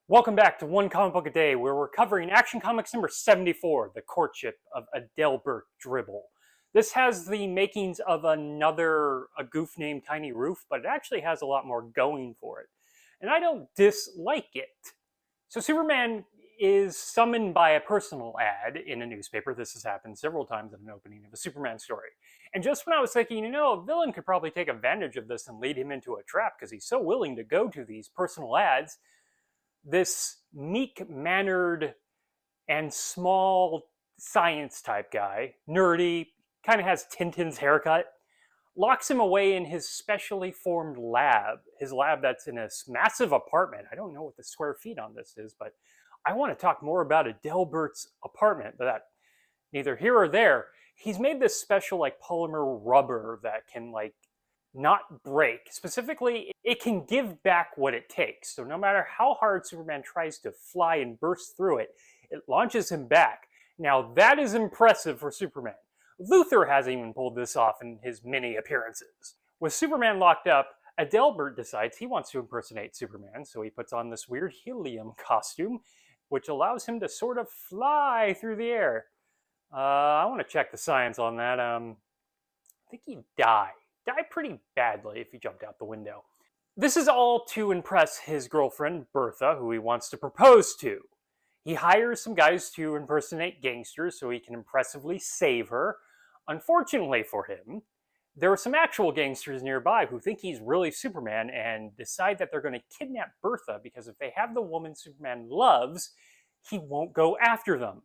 Welcome back to One Comic Book a Day, where we're covering Action Comics number 74, The Courtship of Adelbert Dribble. This has the makings of a goof named Tiny Roof, but it actually has a lot more going for it. And I don't dislike it. So Superman is summoned by a personal ad in a newspaper. This has happened several times in an opening of a Superman story. And just when I was thinking, a villain could probably take advantage of this and lead him into a trap because he's so willing to go to these personal ads, this meek-mannered and small science type guy, nerdy, kind of has Tintin's haircut, locks him away in his specially formed lab. His lab that's in a massive apartment. I don't know what the square feet on this is, but I want to talk more about Adelbert's apartment, but that neither here or there. He's made this special polymer rubber that can not break. Specifically, it can give back what it takes. So no matter how hard Superman tries to fly and burst through it, it launches him back. Now that is impressive for Superman. Luthor hasn't even pulled this off in his many appearances. With Superman locked up, Adelbert decides he wants to impersonate Superman, so he puts on this weird helium costume, which allows him to sort of fly through the air. I want to check the science on that. I think he'd die pretty badly if he jumped out the window. This is all to impress his girlfriend, Bertha, who he wants to propose to. He hires some guys to impersonate gangsters so he can impressively save her. Unfortunately for him, there are some actual gangsters nearby who think he's really Superman and decide that they're going to kidnap Bertha because if they have the woman Superman loves, he won't go after them.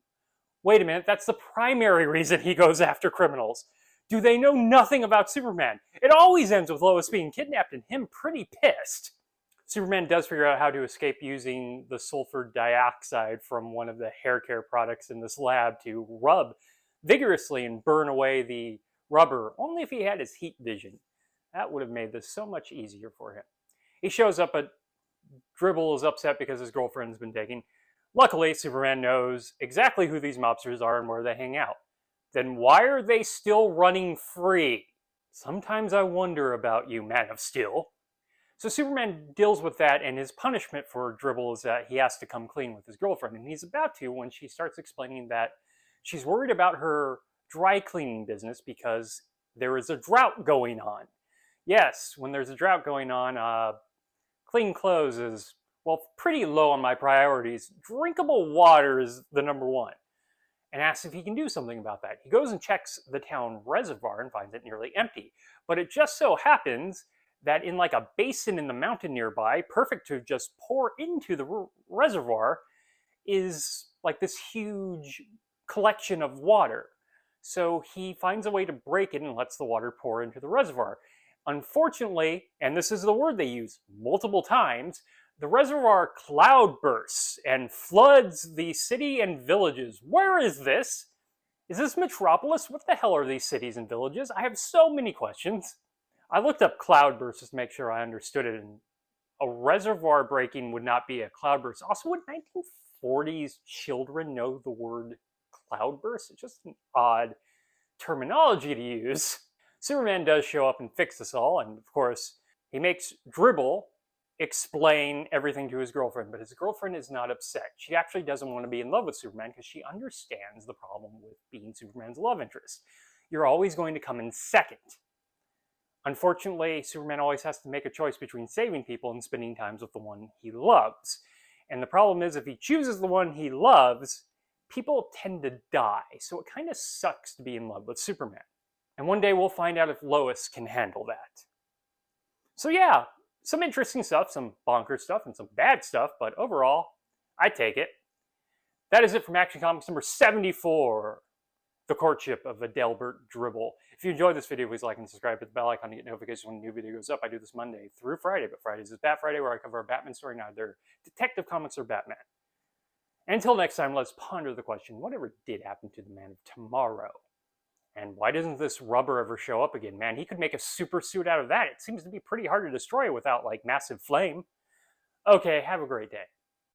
Wait a minute, that's the primary reason he goes after criminals. Do they know nothing about Superman? It always ends with Lois being kidnapped and him pretty pissed. Superman does figure out how to escape using the sulfur dioxide from one of the hair care products in this lab to rub vigorously and burn away the rubber, only if he had his heat vision. That would have made this so much easier for him. He shows up, but Dribble is upset because his girlfriend's been taken. Luckily, Superman knows exactly who these mobsters are and where they hang out. Then why are they still running free? Sometimes I wonder about you, Man of Steel. So Superman deals with that, and his punishment for Dribble is that he has to come clean with his girlfriend. And he's about to when she starts explaining that she's worried about her dry cleaning business because there is a drought going on. Yes, when there's a drought going on, clean clothes is, pretty low on my priorities. Drinkable water is the number one. And asks if he can do something about that. He goes and checks the town reservoir and finds it nearly empty. But it just so happens that in a basin in the mountain nearby, perfect to just pour into the reservoir, is this huge collection of water. So he finds a way to break it and lets the water pour into the reservoir. Unfortunately, and this is the word they use multiple times, the reservoir cloud bursts and floods the city and villages. Where is this? Is this Metropolis? What the hell are these cities and villages? I have so many questions. I looked up cloudburst just to make sure I understood it, and a reservoir breaking would not be a cloudburst. Also, would 1940s children know the word cloudburst? It's just an odd terminology to use. Superman does show up and fix this all, and of course, he makes Dribble explain everything to his girlfriend, but his girlfriend is not upset. She actually doesn't want to be in love with Superman because she understands the problem with being Superman's love interest. You're always going to come in second. Unfortunately, Superman always has to make a choice between saving people and spending time with the one he loves. And the problem is, if he chooses the one he loves, people tend to die. So it kind of sucks to be in love with Superman. And one day we'll find out if Lois can handle that. So yeah, some interesting stuff, some bonkers stuff, and some bad stuff, but overall, I take it. That is it from Action Comics number 74, The Courtship of Adelbert Dribble. If you enjoyed this video, please like and subscribe, hit the bell icon to get notifications when a new video goes up. I do this Monday through Friday, but Fridays is Bat Friday, where I cover a Batman story, neither Detective Comics or Batman. And until next time, let's ponder the question, whatever did happen to the Man of Tomorrow? And why doesn't this rubber ever show up again? Man, he could make a super suit out of that. It seems to be pretty hard to destroy without, massive flame. Okay, have a great day.